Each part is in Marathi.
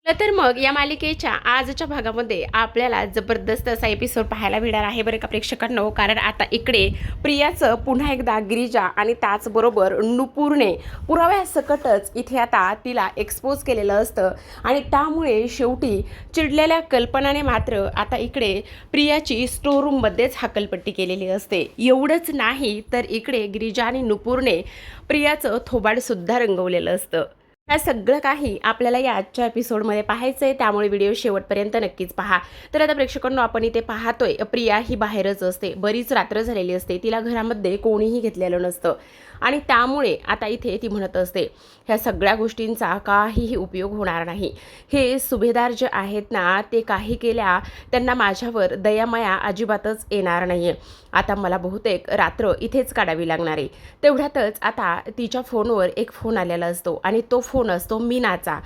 तर मग या मालिकेच्या आजच्या भागामध्ये आपल्याला जबरदस्त असा एपिसोड पाहायला मिळणार आहे बरं का प्रेक्षकांनो. कारण आता इकडे प्रियाचं पुन्हा एकदा गिरिजा आणि त्याचबरोबर नुपूरने पुराव्यासकटच इथे आता तिला एक्सपोज केलेलं असतं आणि त्यामुळे शेवटी चिडलेल्या कल्पनाने मात्र आता इकडे प्रियाची स्टोर रूममध्येच हकलपट्टी केलेली असते. एवढंच नाही तर इकडे गिरिजा आणि नुपूरने प्रियाचं थोबाडसुद्धा रंगवलेलं असतं. हे सगळं काही आपल्याला या आजच्या एपिसोडमध्ये पाहायचं आहे, त्यामुळे व्हिडिओ शेवटपर्यंत नक्कीच पहा. तर आता प्रेक्षकांनो आपण इथे पाहतोय प्रिया ही बाहेरच असते, बरीच रात्र झालेली असते, तिला घरामध्ये कोणीही घेतलेलं नसतं आणि त्यामुळे आता इथे ती म्हणत असते ह्या सगळ्या गोष्टींचा काहीही उपयोग होणार नाही. हे सुभेदार जे आहेत ना ते काही केल्या त्यांना माझ्यावर दयामाया अजिबातच येणार नाही आहे. आता मला बहुतेक रात्र इथेच काढावी लागणार आहे. तेवढ्यातच आता तिच्या फोनवर एक फोन आलेला असतो आणि तो फोन असतो मीनाचा.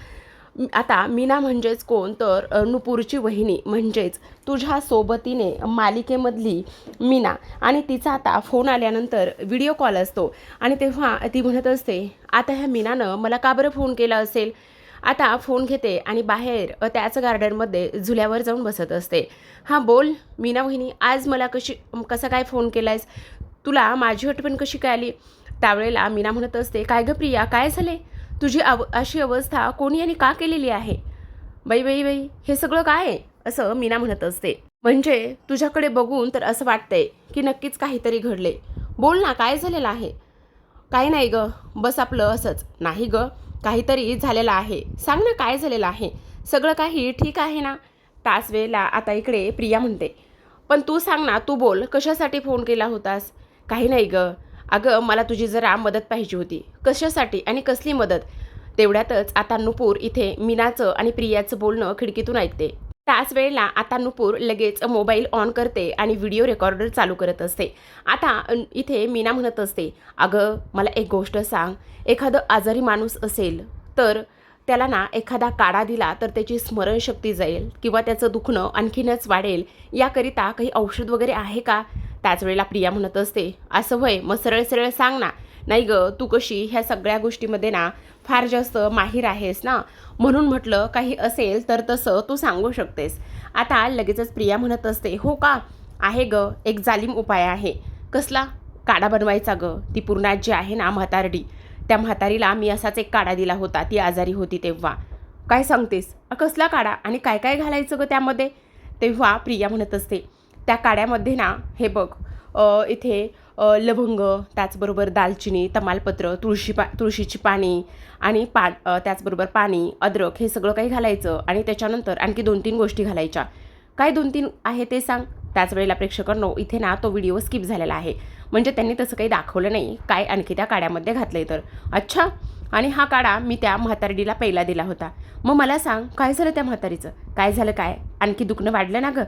आता मीना म्हणजेच कोण तर नुपूरची वहिनी म्हणजेच तुझ्या सोबतीने मालिकेमधली मीना. आणि तिचा आता फोन आल्यानंतर व्हिडिओ कॉल असतो आणि तेव्हा ती म्हणत असते आता ह्या मीनानं मला का बरं फोन केला असेल. आता फोन घेते आणि बाहेर त्याच गार्डनमध्ये झुल्यावर जाऊन बसत असते. हां बोल मीना वहिनी, आज मला कसा काय फोन केलायस, तुला माझी आठवण कशी काय आली. त्यावेळेला मीना म्हणत असते काय गं प्रिया, काय झाले, तुझी अशी अवस्था कोणी आणि का केलेली आहे. बाई बाई बाई हे सगळं काय आहे असं मीना म्हणत असते. म्हणजे तुझ्याकडे बघून तर असं वाटतंय की नक्कीच काहीतरी घडले. बोल ना काय झालेलं आहे. काही नाही ग, बस आपलं असंच. नाही ग, काहीतरी झालेलं आहे, सांग ना काय झालेलं आहे. सगळं काही ठीक आहे ना. त्याच वेळेला आता इकडे प्रिया म्हणते पण तू सांग ना, तू बोल, कशासाठी फोन केला होतास. काही नाही ग, अगं मला तुझी जरा मदत पाहिजे होती. कशासाठी आणि कसली मदत. तेवढ्यातच आता नुपूर इथे मीनाचं आणि प्रियाचं बोलणं खिडकीतून ऐकते. त्याच वेळेला आता नुपूर लगेच मोबाईल ऑन करते आणि व्हिडिओ रेकॉर्डर चालू करत असते. आता इथे मीना म्हणत असते अगं मला एक गोष्ट सांग, एखादं आजारी माणूस असेल तर त्याला ना एखादा काढा दिला तर त्याची स्मरणशक्ती जाईल किंवा त्याचं दुखणं आणखीनच वाढेल, याकरिता काही औषध वगैरे आहे का. त्याच वेळेला प्रिया म्हणत असते असं होय, मग सरळ सरळ सांग ना. नाही ग, तू कशी ह्या सगळ्या गोष्टीमध्ये ना फार जास्त माहीर आहेस ना, म्हणून म्हटलं काही असेल तर तसं तू सांगू शकतेस. आता लगेचच प्रिया म्हणत असते हो का, आहे ग, एक जालीम उपाय आहे. कसला. काढा बनवायचा ग. ती पूर्णात जी आहे ना म्हातारडी, त्या म्हातारीला मी असाच एक काढा दिला होता, ती आजारी होती तेव्हा. काय सांगतेस. कसला काढा आणि काय काय घालायचं ग त्यामध्ये. तेव्हा प्रिया म्हणत असते त्या काड्यामध्ये ना हे बघ इथे लवंग, त्याचबरोबर दालचिनी, तमालपत्र, तुळशीची पाणी आणि त्याचबरोबर पाणी, अद्रक, हे सगळं काही घालायचं आणि त्याच्यानंतर आणखी 2-3 गोष्टी घालायच्या. काय 2-3 आहे ते सांग. त्याच वेळेला प्रेक्षकांनो इथे ना तो व्हिडिओ स्किप झालेला आहे, म्हणजे त्यांनी तसं काही दाखवलं नाही काय आणखी त्या काड्यामध्ये घातलंय तर. अच्छा, आणि हा काढा मी त्या म्हातारीला पहिला दिला होता. मग मला सांग काय झालं त्या म्हातारीचं, काय झालं, काय आणखी दुखणं वाढलं ना गं.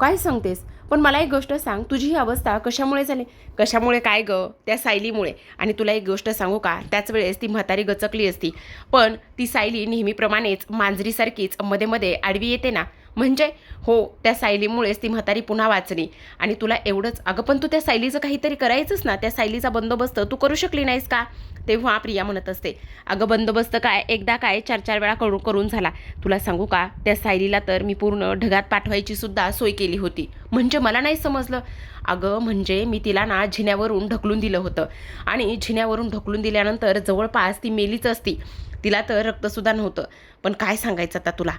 काय सांगतेस. पण मला एक गोष्ट सांग, तुझी ही अवस्था कशामुळे झाली. कशामुळे काय गं, त्या सायलीमुळे. आणि तुला एक गोष्ट सांगू का, त्याच वेळेस ती म्हातारी गचकली असती, पण ती सायली नेहमीप्रमाणेच मांजरीसारखीच मध्ये मध्ये आडवी येते ना. म्हणजे हो, त्या सायलीमुळेच ती म्हातारी पुन्हा वाचली. आणि तुला एवढंच, अगं पण तू त्या सायलीचं काहीतरी करायचंच ना, त्या सायलीचा बंदोबस्त तू करू शकली नाहीस का. तेव्हा प्रिया म्हणत असते अगं बंदोबस्त काय, एकदा काय 4-4 वेळा करून झाला. तुला सांगू का, त्या सायलीला तर मी पूर्ण ढगात पाठवायची सुद्धा सोय केली होती. म्हणजे मला नाही समजलं. अगं म्हणजे मी तिला ना झिण्यावरून ढकलून दिलं होतं आणि झिण्यावरून ढकलून दिल्यानंतर जवळपास ती मेलीच असती. तिला तर रक्तसुद्धा नव्हतं. पण काय सांगायचं आता तुला,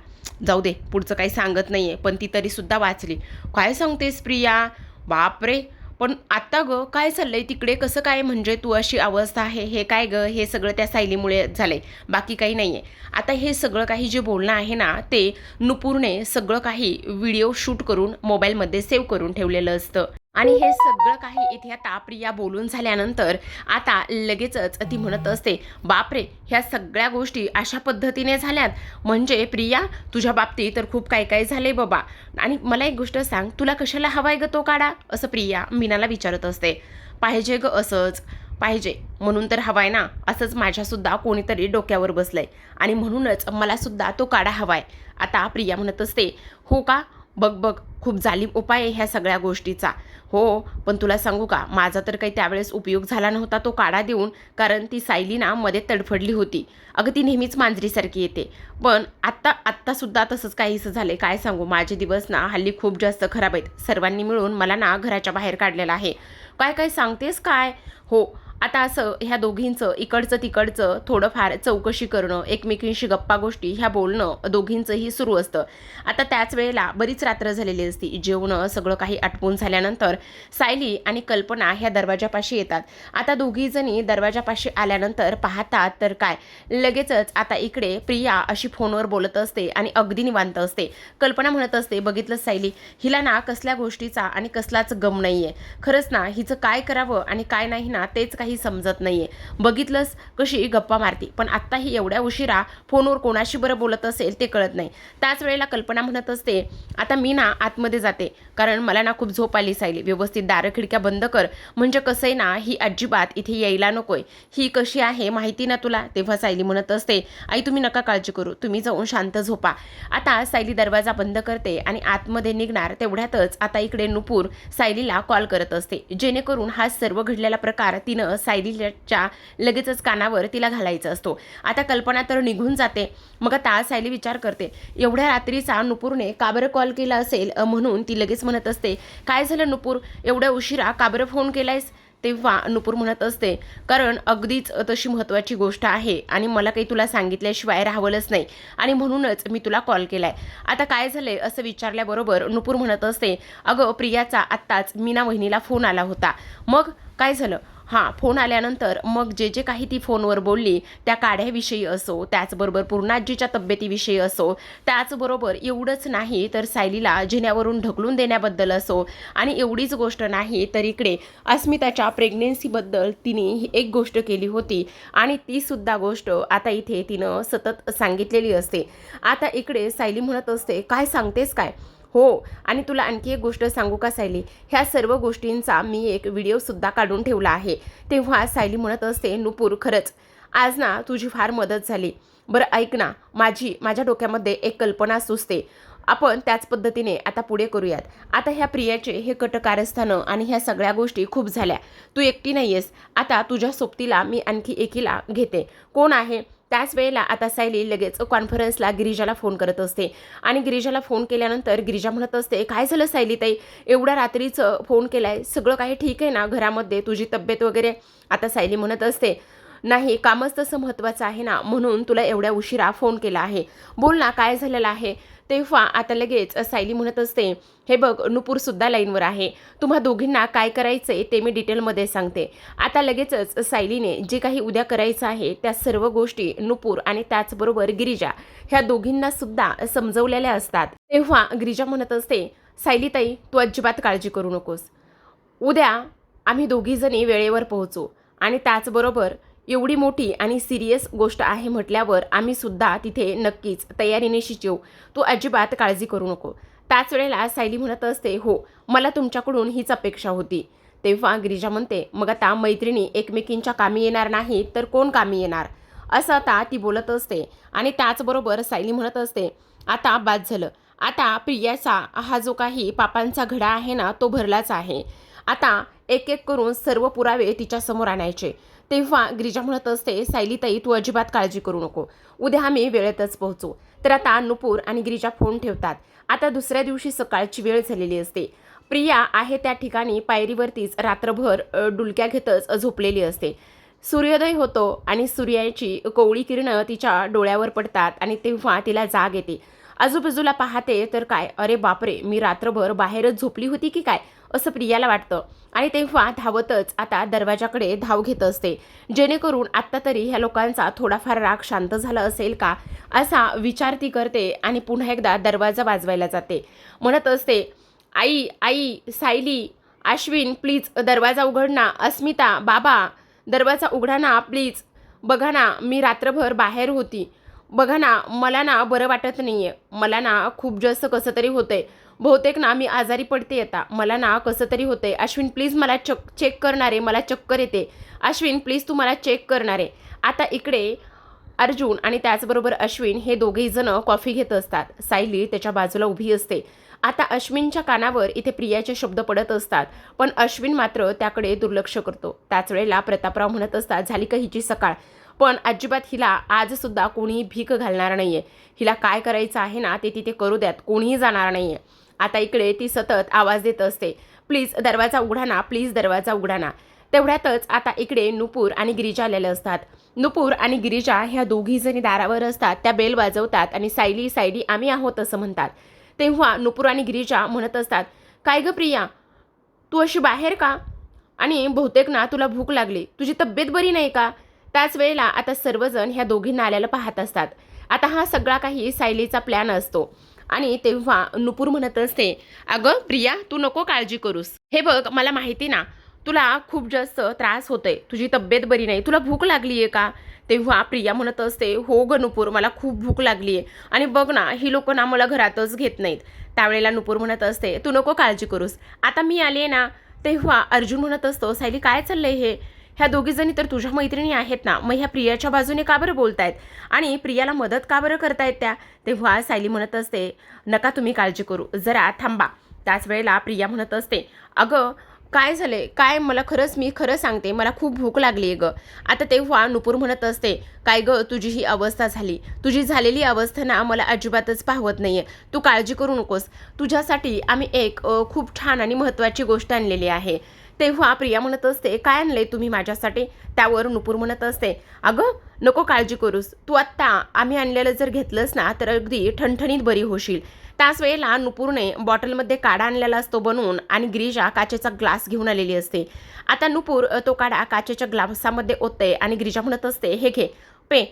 जाऊ दे, पुढचं काही सांगत नाही आहे, पण ती तरीसुद्धा वाचली. काय सांगतेस प्रिया, बापरे. पण आत्ता गं काय चाललंय तिकडे, कसं काय, म्हणजे तू अशी अवस्था आहे, हे काय गं, हे सगळं त्या सायलीमुळे झालंय, बाकी काही नाही आहे. आता हे सगळं काही जे बोलणं आहे ना ते नुपूरने सगळं काही व्हिडिओ शूट करून मोबाईलमध्ये सेव्ह करून ठेवलेलं असतं. आणि हे सगळं काही इथे आता प्रिया बोलून झाल्यानंतर आता लगेचच ती म्हणत असते बापरे, ह्या सगळ्या गोष्टी अशा पद्धतीने झाल्यात. म्हणजे प्रिया तुझ्या बाबतीत तर खूप काय काय झाले बाबा. आणि मला एक गोष्ट सांग, तुला कशाला हवाय ग तो काढा, असं प्रिया मीनाला विचारत असते. पाहिजे ग, असंच पाहिजे म्हणून तर हवाय ना. असंच माझ्यासुद्धा कोणीतरी डोक्यावर बसलंय आणि म्हणूनच मला सुद्धा तो काढा हवाय. आता प्रिया म्हणत असते हो का, बघ बघ, खूप जालीम उपाय आहे ह्या सगळ्या गोष्टीचा. हो, पण तुला सांगू का, माझा तर काही त्यावेळेस उपयोग झाला नव्हता तो काढा देऊन, कारण ती सायली ना मध्ये तडफडली होती. अगं ती नेहमीच मांजरीसारखी येते. पण आत्तासुद्धा तसंच काहीसं झालं काय सांगू, माझे दिवस ना हल्ली खूप जास्त खराब आहेत. सर्वांनी मिळून मला ना घराच्या बाहेर काढलेलं आहे. काय काय सांगतेस काय? हो, आता असं ह्या दोघींचं इकडचं तिकडचं थोडंफार चौकशी करणं, एकमेकींशी गप्पा गोष्टी ह्या बोलणं दोघींचंही सुरू असतं. आता त्याच वेळेला बरीच रात्र झालेली असती. जेवणं सगळं काही आटपून झाल्यानंतर सायली आणि कल्पना ह्या दरवाजापाशी येतात. आता दोघीजणी दरवाजापाशी आल्यानंतर पाहतात तर काय, लगेचच आता इकडे प्रिया अशी फोनवर बोलत असते आणि अगदी निवांत असते. कल्पना म्हणत असते, बघितलं सायली, हिला ना कसल्या गोष्टीचा आणि कसलाच गम नाहीये. खरंच ना हिचं काय करावं आणि काय नाही ना तेच काही समजत नाहीये. बघितलंस कशी गप्पा मारती, पण आत्ता ही एवढ्या उशिरा फोनवर कोणाशी बरं बोलत असेल ते कळत नाही. त्याच वेळेला कल्पना म्हणत असते, आता मी ना आतमध्ये जाते, कारण मला ना खूप झोप आली सायली. व्यवस्थित दारं खिडक्या बंद कर, म्हणजे कसंय ना ही अजिबात इथे यायला नकोय. ही कशी आहे माहिती ना तुला. तेव्हा सायली म्हणत असते, आई तुम्ही नका काळजी करू, तुम्ही जाऊन शांत झोपा. आता सायली दरवाजा बंद करते आणि आतमध्ये निघणार तेवढ्यातच आता इकडे नुपूर सायलीला कॉल करत असते, जेणेकरून हा सर्व घडलेला प्रकार तिनं सायलीच्या लगेचच कानावर तिला घालायचा असतो. आता कल्पना तर निघून जाते. मग आता सायली विचार करते, एवढ्या रात्रीचा नुपूरने का बरं कॉल केला असेल, म्हणून ती लगेच म्हणत असते, काय झालं नुपूर, एवढ्या उशिरा का बरं फोन केलायस? तेव्हा नुपूर म्हणत असते, कारण अगदीच तशी महत्त्वाची गोष्ट आहे आणि मला काही तुला सांगितल्याशिवाय राहवलंच नाही आणि म्हणूनच मी तुला कॉल केलाय. आता काय झालंय असं विचारल्याबरोबर नुपूर म्हणत असते, अगं प्रियाचा आत्ताच मीना वहिनीला फोन आला होता. मग काय झालं? हां, फोन आल्यानंतर मग जे काही ती फोनवर बोलली त्या काढ्याविषयी असो, त्याचबरोबर पूर्णाजीच्या तब्येतीविषयी असो, त्याचबरोबर एवढंच नाही तर सायलीला जिन्यावरून ढकलून देण्याबद्दल असो, आणि एवढीच गोष्ट नाही तर इकडे अस्मिताच्या प्रेग्नेन्सीबद्दल तिने एक गोष्ट केली होती आणि तीसुद्धा गोष्ट आता इथे तिनं सतत सांगितलेली असते. आता इकडे सायली म्हणत असते, काय सांगतेस काय? हो, आणि तुला आणखी एक गोष्ट सांगू का सायली, ह्या सर्व गोष्टींचा मी एक व्हिडिओसुद्धा काढून ठेवला आहे. तेव्हा सायली म्हणत असते, नुपूर खरंच आज ना तुझी फार मदत झाली. बरं ऐक ना, माझ्या डोक्यामध्ये एक कल्पना सुचते, आपण त्याच पद्धतीने आता पुढे करूयात. आता ह्या प्रियाचे हे कटकारस्थानं आणि ह्या सगळ्या गोष्टी खूप झाल्या. तू एकटी नाही आहेस, आता तुझ्या सोबतीला मी आणखी एकीला घेते. कोण आहे? त्याच वेळेला आता सायली लगेच कॉन्फरन्सला गिरिजाला फोन करत असते आणि गिरिजाला फोन केल्यानंतर गिरिजा म्हणत असते, काय झालं सायलीताई, एवढ्या रात्रीचं फोन केलाय, सगळं काही ठीक आहे ना घरामध्ये, तुझी तब्येत वगैरे? आता सायली म्हणत असते, नाही कामच तसं महत्त्वाचं आहे ना, म्हणून तुला एवढ्या उशिरा फोन केला आहे. बोल ना काय झालेलं आहे? तेव्हा आता लगेच सायली म्हणत असते, हे बघ नुपूरसुद्धा लाईनवर आहे, तुम्हा दोघींना काय करायचंय ते मी डिटेलमध्ये सांगते. आता लगेचच सायलीने जे काही उद्या करायचं आहे त्या सर्व गोष्टी नुपूर आणि त्याचबरोबर गिरिजा ह्या दोघींनासुद्धा समजवलेल्या असतात. तेव्हा गिरिजा म्हणत असते, सायलीताई तू अजिबात काळजी करू नकोस, उद्या आम्ही दोघीजणी वेळेवर पोहोचू आणि त्याचबरोबर एवढी मोठी आणि सिरियस गोष्ट आहे म्हटल्यावर आम्ही सुद्धा तिथे नक्कीच तयारीने येऊ, तू अजिबात काळजी करू नको. त्याच वेळेला सायली म्हणत असते, हो मला तुमच्याकडून हीच अपेक्षा होती. तेव्हा गिरिजा म्हणते, मग आता मैत्रिणी एकमेकींच्या कामी येणार नाही तर कोण कामी येणार, असं आता ती बोलत असते. आणि त्याचबरोबर सायली म्हणत असते, आता बाद झालं, आता प्रियाचा हा जो काही पापांचा घडा आहे ना तो भरलाच आहे. आता एक एक करून सर्व पुरावे तिच्यासमोर आणायचे. तेव्हा गिरिजा म्हणत असते, सायलीताई तू अजिबात काळजी करू नको, उद्या आम्ही वेळेतच पोहोचू. तर आता नुपूर आणि गिरिजा फोन ठेवतात. आता दुसऱ्या दिवशी सकाळची वेळ झालेली असते. प्रिया आहे त्या ठिकाणी पायरीवरतीच रात्रभर डुलक्या घेतच झोपलेली असते. सूर्योदय होतो आणि सूर्याची कोवळी किरणं तिच्या डोळ्यावर पडतात आणि तेव्हा तिला जाग येते. आजूबाजूला पाहते तर काय, अरे बापरे, मी रात्रभर बाहेरच झोपली होती की काय, असं प्रियाला वाटतं. आणि तेव्हा धावतच आता दरवाजाकडे धाव घेत असते, जेणेकरून आत्ता तरी ह्या लोकांचा थोडाफार राग शांत झाला असेल का असा विचार ती करते आणि पुन्हा एकदा दरवाजा वाजवायला जाते. म्हणत असते, आई आई, सायली, अश्विन प्लीज दरवाजा उघड ना, अस्मिता, बाबा दरवाजा उघडा ना प्लीज, बघा ना मी रात्रभर बाहेर होती, बघा ना मला ना बरं वाटत नाही आहे, मला ना खूप जास्त कसं तरी होतंय, बहुतेक ना मी आजारी पडते, आता मला ना कसं तरी होतंय, अश्विन प्लीज मला चेक करणारे, मला चक्कर येते, अश्विन प्लीज तू मला चेक करणारे. आता इकडे अर्जुन आणि त्याचबरोबर अश्विन हे दोघेही जण कॉफी घेत असतात. सायली त्याच्या बाजूला उभी असते. आता अश्विनच्या कानावर इथे प्रियाचे शब्द पडत असतात, पण अश्विन मात्र त्याकडे दुर्लक्ष करतो. त्याच वेळेला प्रतापराव म्हणत असतात, झाली का हिची सकाळ, पण अजिबात हिला आजसुद्धा कोणीही भीक घालणार नाहीये. हिला काय करायचं आहे ना ते तिथे करू द्यात, कोणीही जाणार नाहीये. आता इकडे ती सतत आवाज देत असते, प्लीज दरवाजा उघडा ना, प्लीज दरवाजा उघडा ना. तेवढ्यातच आता इकडे नुपूर आणि गिरिजा आलेले असतात. नुपूर आणि गिरिजा ह्या दोघी जणी दारावर असतात. त्या बेल वाजवतात आणि सायली सायली आम्ही आहोत असं म्हणतात. तेव्हा नुपूर आणि गिरिजा म्हणत असतात, काय ग प्रिया, तू अशी बाहेर का, आणि बहुतेक ना तुला भूक लागली, तुझी तब्येत बरी नाही का. त्याच वेळेला आता सर्वजण ह्या दोघींना आलेलं पाहत असतात. आता हा सगळा काही सायलीचा प्लॅन असतो. आणि तेव्हा नुपूर म्हणत असते, अगं प्रिया, तू नको काळजी करूस, हे बघ मला माहिती ना तुला खूप जास्त त्रास होतोय, तुझी तब्येत बरी नाही, तुला भूक लागली आहे का. तेव्हा प्रिया म्हणत असते, हो ग नुपूर, मला खूप भूक लागली आहे, आणि बघ ना ही लोक ना मला घरातच घेत नाहीत. त्यावेळेला नुपूर म्हणत असते, तू नको काळजी करूस, आता मी आली आहे ना. तेव्हा अर्जुन म्हणत असतो, सायली काय चाललंय हे, ह्या दोघीजणी तर तुझ्या मैत्रिणी आहेत ना, मग ह्या प्रियाच्या बाजूने का बरं बोलतायत आणि प्रियाला मदत का बरं करतायत त्या. तेव्हा सायली म्हणत असते, नका तुम्ही काळजी करू, जरा थांबा. त्याच वेळेला प्रिया म्हणत असते, अगं काय झाले काय, मला मी खरं सांगते, मला खूप भूक लागली आहे ग. आता तेव्हा नुपूर म्हणत असते, काय ग तुझी ही अवस्था झाली, तुझी झालेली अवस्था ना मला अजिबातच पाहवत नाहीये, तू काळजी करू नकोस, तुझ्यासाठी आम्ही एक खूप छान आणि महत्त्वाची गोष्ट आणलेली आहे. तेव्हा प्रिया म्हणत असते, काय आणलंय तुम्ही माझ्यासाठी. त्यावर नुपूर म्हणत असते, अगं नको काळजी करूस, तू आत्ता आम्ही आणलेलं जर घेतलंस ना तर अगदी ठणठणीत बरी होशील. त्याच वेळेला नुपूरने बॉटलमध्ये काढा आणलेला असतो बनवून, आणि गिरिजा काचेचा ग्लास घेऊन आलेली असते. आता नुपूर तो काढा काचेच्या ग्लासामध्ये ओतते आणि गिरिजा म्हणत असते, हे घे पे.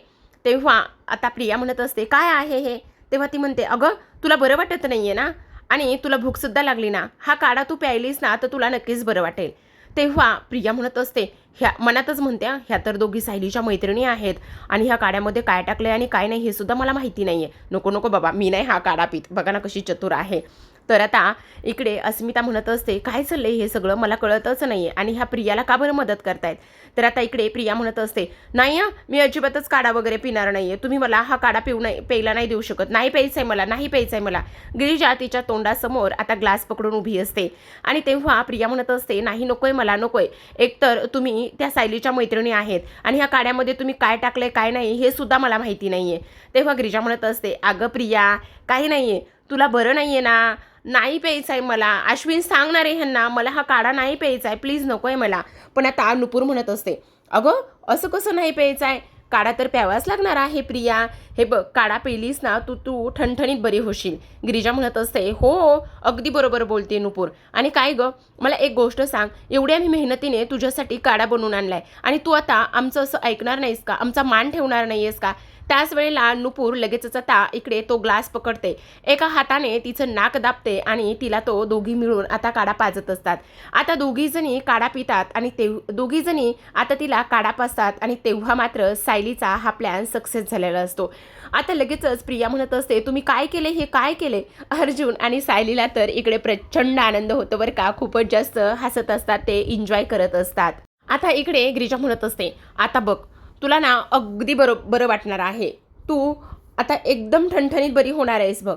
तेव्हा आता प्रिया म्हणत असते, काय आहे हे. तेव्हा ती म्हणते, अगं तुला बरं वाटत नाहीये ना, आणि तुला भूकसुद्धा लागली ना, हा काढा तू प्यायलीस ना तर तुला नक्कीच बरं वाटेल. तेव्हा प्रिया म्हणत असते, ह्या मनातच म्हणते, ह्या तर दोघी सायलीच्या मैत्रिणी आहेत, आणि ह्या काड्यामध्ये काय टाकलं आणि काय नाही हे सुद्धा मला माहिती नाही आहे, नको नको बाबा, मी नाही हा काढा पीत, बघा ना कशी चतुर आहे. तर आता इकडे अस्मिता म्हणत असते, काय चाललंय हे सगळं, मला कळतच नाही आहे, आणि ह्या प्रियाला का बरं मदत करतायत. तर आता इकडे प्रिया म्हणत असते, नाही मी अजिबातच काढा वगैरे पिणार नाही आहे, तुम्ही मला हा काढा प्यायला नाही देऊ शकत, नाही प्यायचा आहे मला, नाही प्यायचा आहे मला. गिरिजा तिच्या तोंडासमोर आता ग्लास पकडून उभी असते. आणि तेव्हा प्रिया म्हणत असते, नाही नकोय मला, नकोय, एकतर तुम्ही त्या सायलीच्या मैत्रिणी आहेत, आणि ह्या काड्यामध्ये तुम्ही काय टाकलंय काय नाही हे सुद्धा मला माहिती नाही आहे. तेव्हा गिरिजा म्हणत असते, अगं प्रिया काही नाही आहे, तुला बरं नाही आहे ना, नाही प्यायचं आहे मला, अश्विन सांगणार आहे ह्यांना, मला हा काढा नाही प्यायचा आहे, प्लीज नको आहे मला. पण आता नुपूर म्हणत असते, अगं असं कसं नाही प्यायचं आहे, काढा तर प्यावाच लागणार आहे प्रिया, हे बघ काढा पेलीस ना तू तू ठणठणीत बरी होशील. गिरिजा म्हणत असते, हो अगदी बरोबर बोलते नुपूर, आणि काय ग मला एक गोष्ट सांग, एवढी आम्ही मेहनतीने तुझ्यासाठी काढा बनवून आणलाय, आणि तू आता आमचं असं ऐकणार नाहीस का, आमचा मान ठेवणार नाहीयेस का. त्याच वेळेला नुपूर लगेचच आता इकडे तो ग्लास पकडते, एका हाताने तिचं नाक दाबते, आणि तिला तो दोघी मिळून आता काढा पाजत असतात. आता दोघीजणी काढा पितात, आणि दोघीजणी आता तिला काढा पाजतात, आणि तेव्हा मात्र सायलीचा हा प्लॅन सक्सेस झालेला असतो. आता लगेचच प्रिया म्हणत असते, तुम्ही काय केले, हे काय केले. अर्जुन आणि सायलीला तर इकडे प्रचंड आनंद होतो बरं का, खूपच जास्त हसत असतात, ते एन्जॉय करत असतात. आता इकडे गिरिजा म्हणत असते, आता बघ तुला ना अगदी बरं वाटणार आहे, तू आता एकदम ठणठणीत बरी होणार आहेस बघ.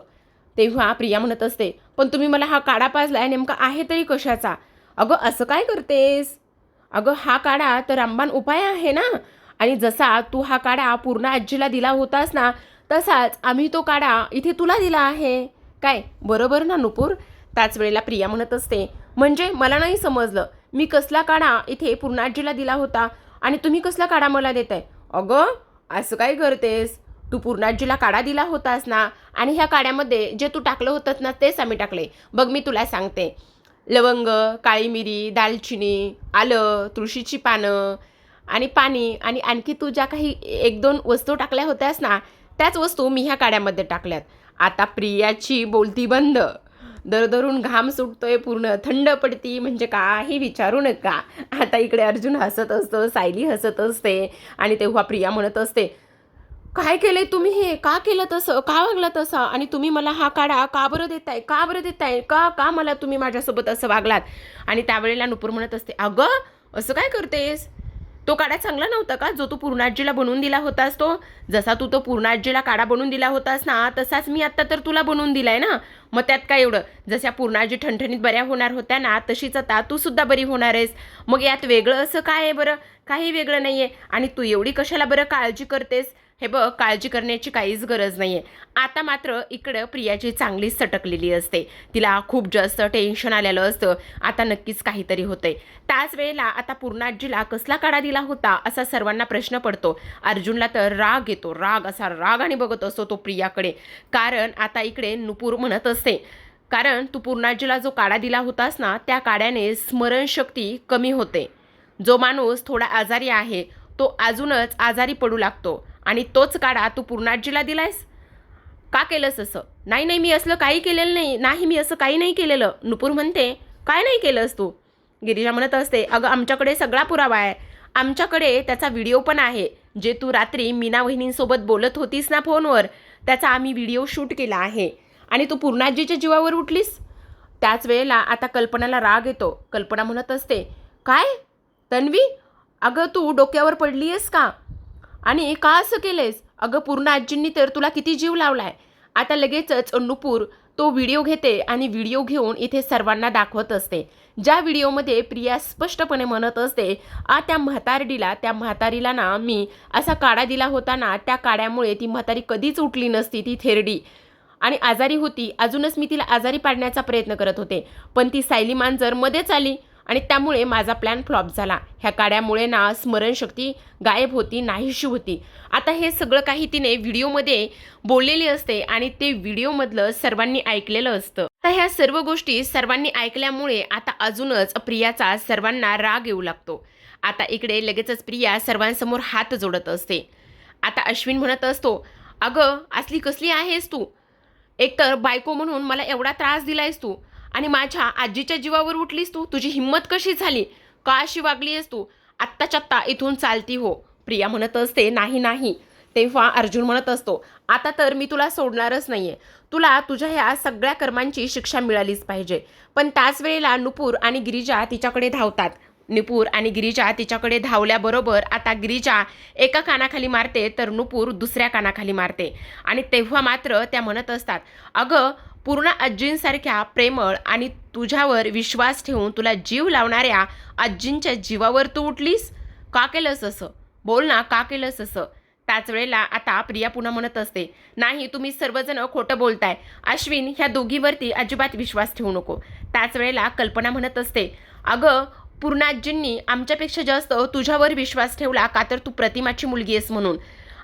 तेव्हा प्रिया म्हणत असते, पण तुम्ही मला हा काढा पाजलाय नेमका आहे तरी कशाचा. अगं असं काय करतेस, अगं हा काढा तर रामबाण उपाय आहे ना, आणि जसा तू हा काढा पूर्ण आजीला दिला होतास ना, तसाच आम्ही तो काढा इथे तुला दिला आहे, काय बरोबर ना नुपूर. त्याच वेळेला प्रिया म्हणत असते, म्हणजे मला नाही समजलं, मी कसला काढा इथे पूर्ण आजीला दिला होता आणि तुम्ही कसला काढा मला देताय. अगं असं काय करतेस, तू पूर्णाजीला काढा दिला होतास ना, आणि ह्या काड्यामध्ये जे तू टाकलं होतंस ना तेच आम्ही टाकले बघ. मी तुला सांगते, लवंग, काळी मिरी, दालचिनी, आलं, तुळशीची पानं आणि पाणी, आणि आणखी तू ज्या काही 1-2 वस्तू टाकल्या होत्यास ना त्याच वस्तू मी ह्या काड्यामध्ये टाकल्यात. आता प्रियाची बोलती बंद, दरदरून घाम सुटतोय, पूर्ण थंड पडती, म्हणजे काही विचारू नका. आता इकडे अर्जुन हसत असतो, सायली हसत असते, आणि तेव्हा प्रिया म्हणत असते, काय केलंय तुम्ही, हे का केलं तसं, का वागला तसं, आणि तुम्ही मला हा काढा का बरं देताय, का बरं देताय, का का मला तुम्ही माझ्यासोबत असं वागलात. आणि त्यावेळेला नुपूर म्हणत असते, अगं असं काय करतेस, तो काढा चांगला नव्हता का जो तू पूर्णाजीला बनवून दिला होतास? तो जसा तू तो पूर्णाजीला काढा बनवून दिला होतास ना, तसाच मी आत्ता तर तुला बनवून दिलाय ना. मग त्यात काय एवढं? जशा पूर्णाजी ठणठणीत बऱ्या होणार होत्या ना, तशीच आता तू सुद्धा बरी होणार आहेस. मग यात वेगळं असं काय आहे बरं? काही वेगळं नाही आहे. आणि तू एवढी कशाला बरं काळजी करतेस? हे बघ, काळजी करण्याची काहीच गरज नाही आहे. आता मात्र इकडं प्रियाची चांगलीच सटकलेली असते. तिला खूप जास्त टेन्शन आलेलं असतं. आता नक्कीच काहीतरी होतंय. त्याच वेळेला आता पूर्णाजीला कसला काढा दिला होता असा सर्वांना प्रश्न पडतो. अर्जुनला तर राग येतो. असा रागाने बघत असतो तो प्रियाकडे. कारण आता इकडे नुपूर म्हणत असते, कारण तू पूर्णाजीला जो काढा दिला होतास ना, त्या काढ्याने स्मरणशक्ती कमी होते. जो माणूस थोडा आजारी आहे तो अजूनच आजारी पडू लागतो. आणि तोच काढा तू पूर्णाजीला दिलायस? का केलंस असं? नाही, मी असलं काही केलेलं नाही, मी असं काही नाही केलेलं. नुपूर म्हणते, काय नाही केलंस तू? गिरिजा म्हणत असते, अगं आमच्याकडे सगळा पुरावा आहे. आमच्याकडे त्याचा व्हिडिओ पण आहे. जे तू रात्री मीना वहिनींसोबत बोलत होतीस ना फोनवर, त्याचा आम्ही व्हिडिओ शूट केला आहे. आणि तू पूर्णाजीच्या जीवावर उठलीस. त्याच वेळेला आता कल्पनाला राग येतो. कल्पना म्हणत असते, काय तन्वी, अगं तू डोक्यावर पडली आहेस का? आणि का असं केलंयस? अगं पूर्ण आजींनी तर तुला किती जीव लावलाय. आता लगेचच नुपूर तो व्हिडिओ घेते आणि व्हिडिओ घेऊन इथे सर्वांना दाखवत असते. ज्या व्हिडिओमध्ये प्रिया स्पष्टपणे म्हणत असते, त्या म्हातारीला ना मी असा काढा दिला होता ना, त्या काढ्यामुळे ती म्हातारी कधीच उठली नसती. ती थेरडी आणि आजारी होती. अजूनच मी तिला आजारी पाडण्याचा प्रयत्न करत होते, पण ती सायली मांजर मध्येच आली आणि त्यामुळे माझा प्लॅन फ्लॉप झाला. ह्या काड्यामुळे ना स्मरणशक्ती गायब होती, नाहीशी होती. आता हे सगळं काही तिने व्हिडिओमध्ये बोललेली असते आणि ते व्हिडिओमधलं सर्वांनी ऐकलेलं असतं. तर ह्या सर्व गोष्टी सर्वांनी ऐकल्यामुळे आता अजूनच प्रियाचा सर्वांना राग येऊ लागतो. आता इकडे लगेचच प्रिया सर्वांसमोर हात जोडत असते. आता अश्विन म्हणत असतो, अगं असली कसली आहेस तू? एकतर बायको म्हणून मला एवढा त्रास दिलायस तू आणि माझ्या आजीच्या जीवावर उठलीस तू. तुझी हिंमत कशी झाली? का अशी वागली आहेस तू? आत्ताच्या आत्ता इथून चालती हो. प्रिया म्हणत असते, नाही. तेव्हा अर्जुन म्हणत असतो, आता तर मी तुला सोडणारच नाहीये. तुला तुझ्या ह्या सगळ्या कर्मांची शिक्षा मिळालीच पाहिजे. पण त्याच वेळेला नुपूर आणि गिरिजा तिच्याकडे धावतात. नुपूर आणि गिरिजा तिच्याकडे धावल्याबरोबर आता गिरिजा एका कानाखाली मारते तर नुपूर दुसऱ्या कानाखाली मारते. आणि तेव्हा मात्र त्या म्हणत असतात, अगं पूर्ण आजींसारख्या प्रेमळ आणि तुझ्यावर विश्वास ठेवून तुला जीव लावणाऱ्या आजींच्या जीवावर तू उठलीस? का केलंस असं? बोल ना, का केलंस असं? त्याच वेळेला आता प्रिया पुन्हा म्हणत असते, नाही तुम्ही सर्वजण खोटं बोलताय. अश्विन, ह्या दोघीवरती अजिबात विश्वास ठेवू नको. त्याच वेळेला कल्पना म्हणत असते, अगं पूर्णाजींनी आमच्यापेक्षा जास्त तुझ्यावर विश्वास ठेवला का तर तू प्रतिमाची मुलगी आहेस म्हणून.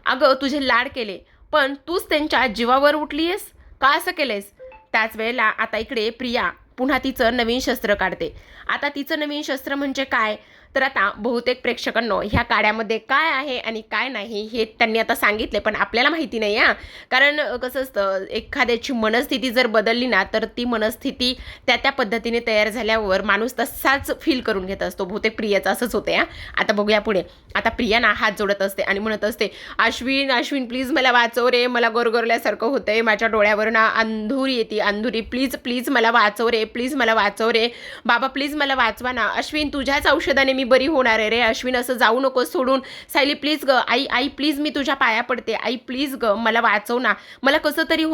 अगं तुझे लाड केले, पण तूच त्यांच्या जीवावर उठली आहेस. का असं केलंयस? त्याच वेळेला आता इकडे प्रिया पुन्हा तिचं नवीन शस्त्र काढते. आता तिचं नवीन शस्त्र म्हणजे काय? तर आता बहुतेक प्रेक्षकांनो ह्या काड्यामध्ये काय आहे आणि काय नाही हे त्यांनी आता सांगितले, पण आपल्याला माहिती नाही कारण कसं असतं, एखाद्याची मनस्थिती जर बदलली ना तर ती मनस्थिती त्या पद्धतीने तयार झाल्यावर माणूस तसाच फील करून घेत असतो. बहुतेक प्रियाचं असंच होते आता बघूया पुढे. आता प्रिया ना हात जोडत असते आणि म्हणत असते, अश्विन प्लीज मला वाचव रे. मला गोरगोरल्यासारखं होतंय. माझ्या डोळ्यावर ना अंधुरी येते. अंधुरी, प्लीज मला वाचव रे. प्लीज मला वाचव रे. बाबा प्लीज मला वाचवा ना. अश्विन तुझ्याच औषधाने मी बरी होणार आहे रे. अश्विन असं जाऊ नको सोडून. सायली प्लीज ग. आई प्लीज मी तुझ्या पाया पडते. आई प्लीज ग मला वाचव ना. मला कसं तरी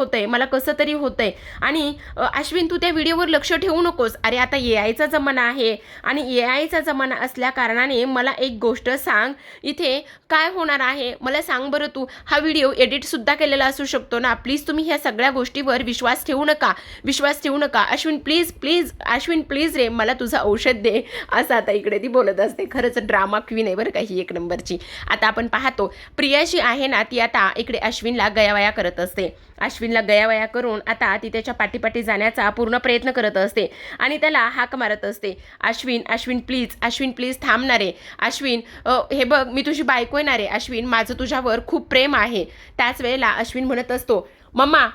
होतंय. आणि अश्विन तू त्या व्हिडिओवर लक्ष ठेवू नकोस. अरे आता AIचा जमाना आहे आणि AIचा जमाना असल्या कारणाने मला एक गोष्ट सांग, इथे काय होणार आहे मला सांग बरं तू. हा व्हिडिओ एडिट सुद्धा केलेला असू शकतो ना. प्लीज तुम्ही ह्या सगळ्या गोष्टीवर विश्वास ठेवू नका. अश्विन प्लीज रे मला तुझं औषध दे. असं आता इकडे ती बोलत असते. खरंच ड्रामा क्वीन आहे बरं का ही, एक नंबरची. आता आपण पाहतो प्रियाशी आहे ना ती आता इकडे अश्विनला गयावया करत असते. अश्विनला गयावया करून आता ती त्याच्या पाठीपाठी जाण्याचा पूर्ण प्रयत्न करत असते आणि त्याला हाक मारत असते, अश्विन प्लीज थांबणार आहे. अश्विन हे बघ मी तुझी बायको येणार आहे. अश्विन माझं तुझ्यावर खूप प्रेम आहे. त्याच वेळेला अश्विन म्हणत असतो, मम्मा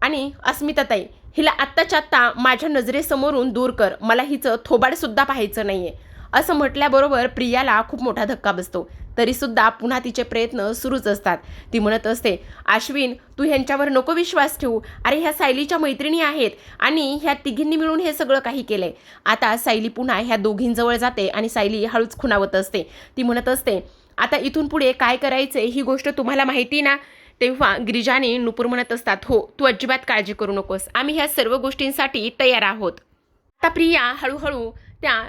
आणि अस्मिताताई हिला आत्ताच्या आत्ता माझ्या नजरेसमोरून दूर कर. मला हिचं थोबाड सुद्धा पाहायचं नाहीये. असं म्हटल्याबरोबर प्रियाला खूप मोठा धक्का बसतो. तरीसुद्धा पुन्हा तिचे प्रयत्न सुरूच असतात. ती म्हणत असते, अश्विन तू ह्यांच्यावर नको विश्वास ठेवू. अरे ह्या सायलीच्या मैत्रिणी आहेत आणि ह्या तिघींनी मिळून हे सगळं काही केलंय. आता सायली पुन्हा ह्या दोघींजवळ जाते आणि सायली हळूच खुणावत असते. ती म्हणत असते, आता इथून पुढे काय करायचंय ही गोष्ट तुम्हाला माहिती ना. तेव्हा गिरिजाने नुपूर म्हणत असतात, हो तू अजिबात काळजी करू नकोस, आम्ही ह्या सर्व गोष्टींसाठी तयार आहोत. आता प्रिया हळूहळू त्या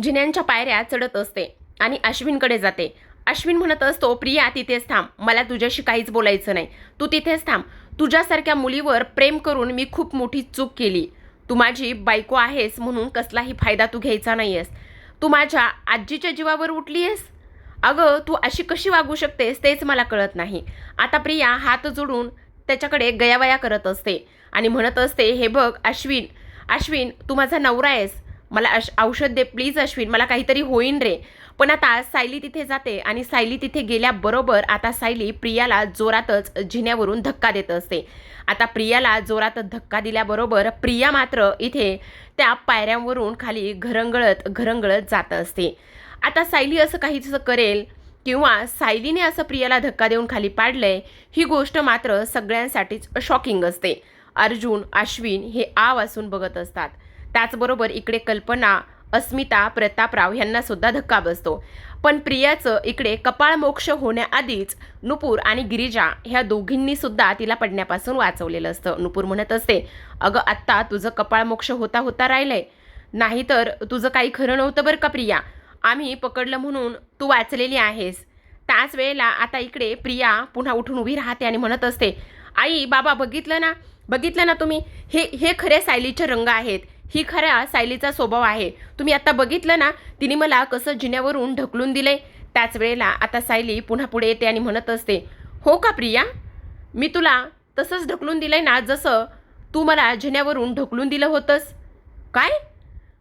जिन्यांच्या पायऱ्या चढत असते आणि अश्विनकडे जाते. अश्विन म्हणत असतो, प्रिया तिथेच थांब, मला तुझ्याशी काहीच बोलायचं नाही, तू तिथेच थांब. तुझ्यासारख्या मुलीवर प्रेम करून मी खूप मोठी चूक केली. तू माझी बायको आहेस म्हणून कसलाही फायदा तू घ्यायचा नाहीयेस. तू माझ्या आजीच्या जीवावर उठली आहेस. अगं तू अशी कशी वागू शकतेस तेच मला कळत नाही. आता प्रिया हात जोडून त्याच्याकडे गयावया करत असते आणि म्हणत असते, हे बघ अश्विन, अश्विन तू माझा नवरा आहेस, मला औषध दे प्लीज अश्विन, मला काहीतरी होईन रे. पण आता सायली तिथे जाते आणि सायली तिथे गेल्याबरोबर आता सायली प्रियाला जोरातच जिन्यावरून धक्का देत असते. आता प्रियाला जोरात धक्का दिल्याबरोबर प्रिया मात्र इथे त्या पायऱ्यांवरून खाली घरंगळत घरंगळत जात असते. आता सायली असं काहीच करेल किंवा सायलीने असं प्रियाला धक्का देऊन खाली पाडलंय ही गोष्ट मात्र सगळ्यांसाठीच शॉकिंग असते. अर्जुन, अश्विन हे वासून बघत असतात. त्याचबरोबर इकडे कल्पना, अस्मिता, प्रतापराव यांना सुद्धा धक्का बसतो. पण प्रियाचं इकडे कपाळमोक्ष होण्याआधीच नुपूर आणि गिरिजा ह्या दोघींनी सुद्धा तिला पडण्यापासून वाचवलेलं असतं. नुपूर म्हणत असते, अगं आत्ता तुझं कपाळमोक्ष होता होता राहिलंय, नाहीतर तुझं काही खरं नव्हतं बरं का प्रिया, आम्ही पकडलं म्हणून तू वाचलेली आहेस. त्याच वेळेला आता इकडे प्रिया पुन्हा उठून उभी राहते आणि म्हणत असते, आई बाबा बघितलं ना, बघितलं ना तुम्ही, हे खरे सायलीचे रंग आहेत, ही खऱ्या सायलीचा स्वभाव आहे. तुम्ही आता बघितलं ना, तिने मला कसं जिन्यावरून ढकलून दिले. त्याच वेळेला आता सायली पुन्हा पुढे येते आणि म्हणत असते, हो का प्रिया, मी तुला तसंच ढकलून दिलंय ना जसं तू मला जिन्यावरून ढकलून दिलं होतंस. काय?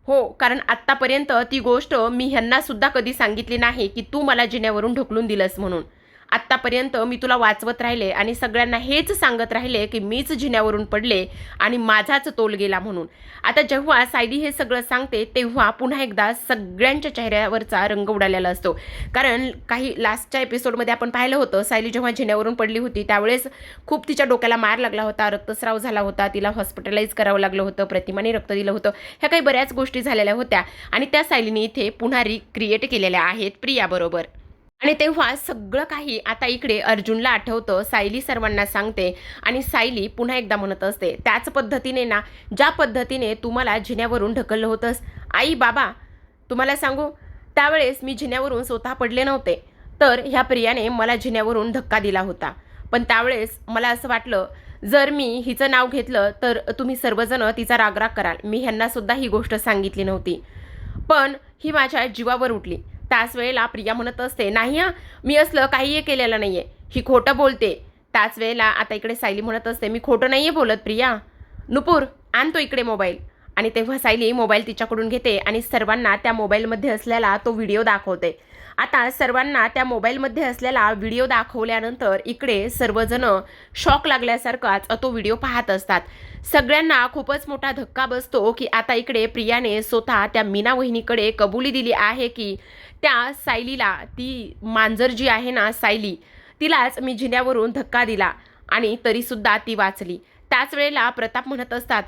हो, कारण आत्तापर्यंत ती गोष्ट मी ह्यांना सुद्धा कधी सांगितली नाही की तू मला जिन्यावरून ढकलून दिलंस म्हणून. आत्तापर्यंत मी तुला वाचवत राहिले आणि सगळ्यांना हेच सांगत राहिले की मीच जिन्यावरून पडले आणि माझाच तोल गेला म्हणून. आता जेव्हा सायली हे सगळं सांगते तेव्हा पुन्हा एकदा सगळ्यांच्या चेहऱ्यावरचा रंग उडालेला असतो. कारण काही लास्टच्या एपिसोडमध्ये आपण पाहिलं होतं, सायली जेव्हा जिन्यावरून पडली होती त्यावेळेस खूप तिच्या डोक्याला मार लागला होता, रक्तस्राव झाला होता, तिला हॉस्पिटलाइज करावं लागलं होतं, प्रतिमाने रक्त दिलं होतं, ह्या काही बऱ्याच गोष्टी झालेल्या होत्या आणि त्या सायलीने इथे पुन्हा रिक्रिएट केलेल्या आहेत प्रियाबरोबर. आणि तेव्हा सगळं काही आता इकडे अर्जुनला आठवतं. सायली सर्वांना सांगते आणि सायली पुन्हा एकदा म्हणत असते, त्याच पद्धतीने ना, ज्या पद्धतीने तू मला जिन्यावरून ढकललं होतंस. आई बाबा तुम्हाला सांगू, त्यावेळेस मी जिन्यावरून स्वतः पडले नव्हते, तर ह्या प्रियाने मला जिन्यावरून धक्का दिला होता. पण त्यावेळेस मला असं वाटलं जर मी हिचं नाव घेतलं तर तुम्ही सर्वजण तिचा रागराग कराल. मी ह्यांना सुद्धा ही गोष्ट सांगितली नव्हती, पण ही माझ्या जीवावर उठली. त्याच वेळेला प्रिया म्हणत असते, नाही हां, मी असलं काहीही केलेलं नाही आहे, ही खोटं बोलते. त्याच वेळेला आता इकडे सायली म्हणत असते, मी खोटं नाही आहे बोलत प्रिया. नुपूर आणतो इकडे मोबाईल. आणि तेव्हा सायली मोबाईल तिच्याकडून घेते आणि सर्वांना त्या मोबाईलमध्ये असलेला तो व्हिडिओ दाखवते. आता सर्वांना त्या मोबाईलमध्ये असलेला व्हिडिओ दाखवल्यानंतर इकडे सर्वजण शॉक लागल्यासारखाच तो व्हिडिओ पाहत असतात. सगळ्यांना खूपच मोठा धक्का बसतो की आता इकडे प्रियाने स्वतः त्या मीना वहिनीकडे कबुली दिली आहे की त्या सायलीला, ती मांजर जी आहे ना सायली, तिलाच मी जिन्यावरून धक्का दिला आणि तरीसुद्धा ती वाचली. त्याच वेळेला प्रताप म्हणत असतात,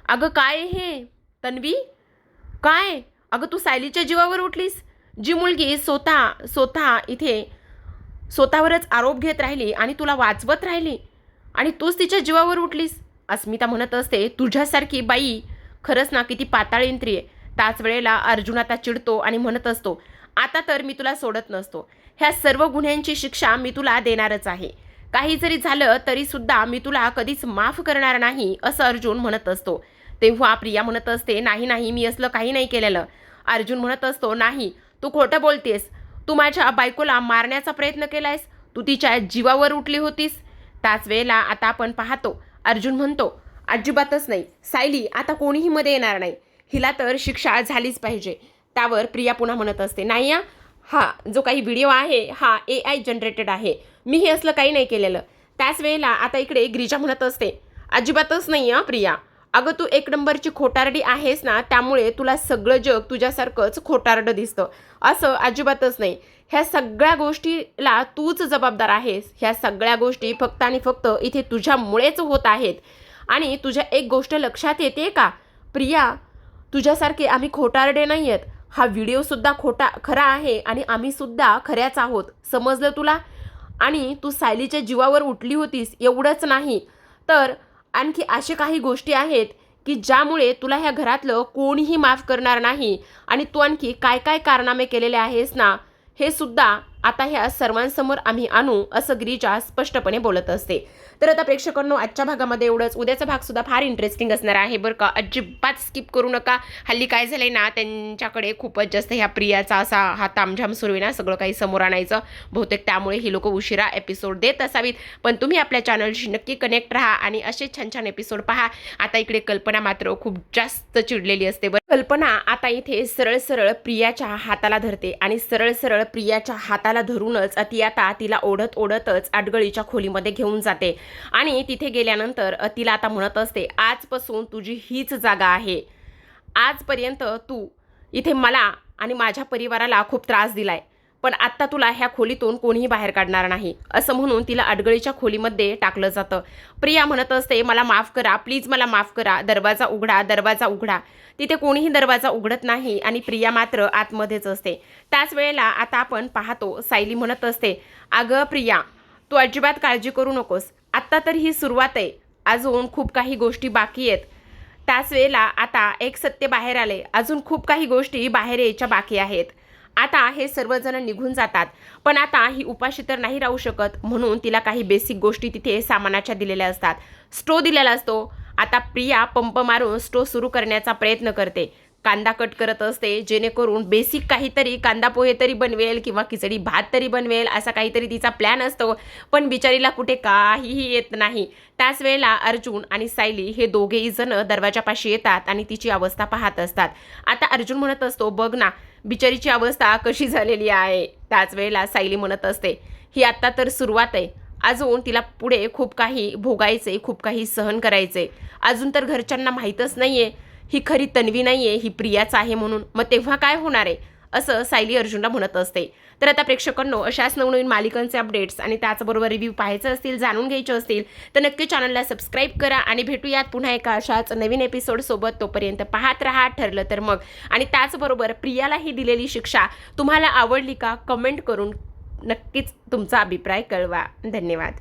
अगं काय हे तन्वी, काय अगं तू सायलीच्या जीवावर उठलीस. जी मुलगी स्वतः इथे स्वतःवरच आरोप घेत राहिली आणि तुला वाचवत राहिली आणि तूच तिच्या जीवावर उठलीस. अस्मिता म्हणत असते, तुझ्यासारखी बाई खरंच ना किती पाताळ इंद्रिय. त्याच वेळेला अर्जुन आता चिडतो आणि म्हणत असतो, आता तर मी तुला सोडत नसतो, ह्या सर्व गुन्ह्यांची शिक्षा मी तुला देणारच आहे. काही जरी झालं तरीसुद्धा मी तुला कधीच माफ करणार नाही, असं अर्जुन म्हणत असतो. तेव्हा प्रिया म्हणत असते, नाही नाही, मी असलं काही नाही केलेलं. अर्जुन म्हणत असतो, नाही तू खोटं बोलतेस, तू माझ्या बायकोला मारण्याचा प्रयत्न केलायस, तू तिच्या जीवावर उठली होतीस. त्याच वेळेला आता आपण पाहतो अर्जुन म्हणतो, अजिबातच नाही, सायली आता कोणीही मध्ये येणार नाही, हिला तर शिक्षा झालीच पाहिजे. त्यावर प्रिया पुन्हा म्हणत असते, नाही हा जो काही व्हिडिओ आहे हा AI जनरेटेड आहे, मी हे असलं काही नाही केलेलं. त्याच वेळेला आता इकडे गिरिजा म्हणत असते, अजिबातच नाही प्रिया, अगं तू एक नंबरची खोटारडी आहेस ना, त्यामुळे तुला सगळं जग तुझ्यासारखंच खोटारडं दिसतं. असं अजिबातच नाही. ह्या सगळ्या गोष्टीला तूच जबाबदार आहेस. ह्या सगळ्या गोष्टी फक्त आणि फक्त इथे तुझ्यामुळेच होत आहेत. आणि तुझ्या एक गोष्ट लक्षात येते का प्रिया, तुझ्यासारखे आम्ही खोटारडे नाही आहेत. हा व्हिडिओसुद्धा खरा आहे आणि आम्हीसुद्धा खऱ्याच आहोत. समजलं तुला? आणि तू सायलीच्या जीवावर उठली होतीस एवढंच नाही, तर आणखी अशा काही गोष्टी आहेत की ज्यामुळे तुला ह्या घरातलं कोणीही माफ करणार नाही. आणि तू आणखी काय काय कारनामे केलेले आहेस ना, हे सुद्धा आता ह्या सर्वांसमोर आम्ही आणू, असं गिरिजा स्पष्टपणे बोलत असते. तर आता प्रेक्षकांनो, आजच्या भागामध्ये एवढंच. उद्याचा भाग सुद्धा फार इंटरेस्टिंग असणार आहे बरं का. अजिबात स्किप करू नका. हल्ली काय झालंय ना, त्यांच्याकडे खूपच जास्त ह्या प्रियाचा असा हा तामझाम सुरू आहे ना, सगळं काही समोर आणायचं. बहुतेक त्यामुळे ही लोक उशिरा एपिसोड देत असावीत. पण तुम्ही आपल्या चॅनलशी नक्की कनेक्ट राहा आणि असे छान छान एपिसोड पहा. आता इकडे कल्पना मात्र खूप जास्त चिडलेली असते बरं. कल्पना आता इथे सरळ सरळ प्रियाच्या हाताला धरते आणि सरळ सरळ प्रियाच्या हाताला धरूनच ती आता तिला ओढत ओढतच आडगळीच्या खोलीमध्ये घेऊन जाते. आणि तिथे गेल्यानंतर तिला आता म्हणत असते, आजपासून तुझी हीच जागा आहे. आजपर्यंत तू इथे मला आणि माझ्या परिवाराला खूप त्रास दिलाय, पण आत्ता तुला ह्या खोलीतून कोणीही बाहेर काढणार नाही, असं म्हणून तिला अडगळीच्या खोलीमध्ये टाकलं जातं. प्रिया म्हणत असते, मला माफ करा, प्लीज मला माफ करा, दरवाजा उघडा, दरवाजा उघडा. तिथे कोणीही दरवाजा उघडत नाही आणि प्रिया मात्र आतमध्येच असते. त्याच वेळेला आता आपण पाहतो, सायली म्हणत असते, अगं प्रिया, तू अजिबात काळजी करू नकोस. आत्ता तर ही सुरुवात आहे, अजून खूप काही गोष्टी बाकी आहेत. त्याच वेळेला आता एक सत्य बाहेर आले, अजून खूप काही गोष्टी बाहेर यायच्या बाकी आहेत. आता हे सर्वजण निघून जातात, पण आता ही उपाशी तर नाही राहू शकत, म्हणून तिला काही बेसिक गोष्टी तिथे सामानाच्या दिलेल्या असतात. स्टो दिलेला असतो. आता प्रिया पंप मारून स्टो सुरू करण्याचा प्रयत्न करते. कांदा कट करत असते, जेणेकरून बेसिक काहीतरी कांदा पोहे तरी बनवेल किंवा खिचडी भात तरी बनवेल, असा काहीतरी तिचा प्लॅन असतो. पण बिचारीला कुठे काहीही येत नाही. त्याच वेळेला अर्जुन आणि सायली हे दोघेही जण दरवाजापाशी येतात आणि तिची अवस्था पाहत असतात. आता अर्जुन म्हणत असतो, बघ ना बिचारीची अवस्था कशी झालेली आहे. त्याच वेळेला सायली म्हणत असते, ही आत्ता तर सुरुवात आहे, अजून तिला पुढे खूप काही भोगायचे, खूप काही सहन करायचे. अजून तर घरच्यांना माहीतच नाहीये ही खरी तन्वी नाहीये, ही प्रियाच आहे म्हणून. मग तेव्हा काय होणार आहे, असं सायली अर्जुनला म्हणत असते. तर आता प्रेक्षकांनो, अशाच नवनवीन मालिकांचे अपडेट्स आणि त्याचबरोबर रिव्ह्यू पाहायचे असतील, जाणून घ्यायचे असतील, तर नक्की चॅनलला सबस्क्राईब करा आणि भेटूयात पुन्हा एका अशाच नवीन एपिसोडसोबत. तोपर्यंत पाहत राहा, ठरलं तर मग. आणि त्याचबरोबर प्रियाला ही दिलेली शिक्षा तुम्हाला आवडली का, कमेंट करून नक्कीच तुमचा अभिप्राय कळवा. धन्यवाद.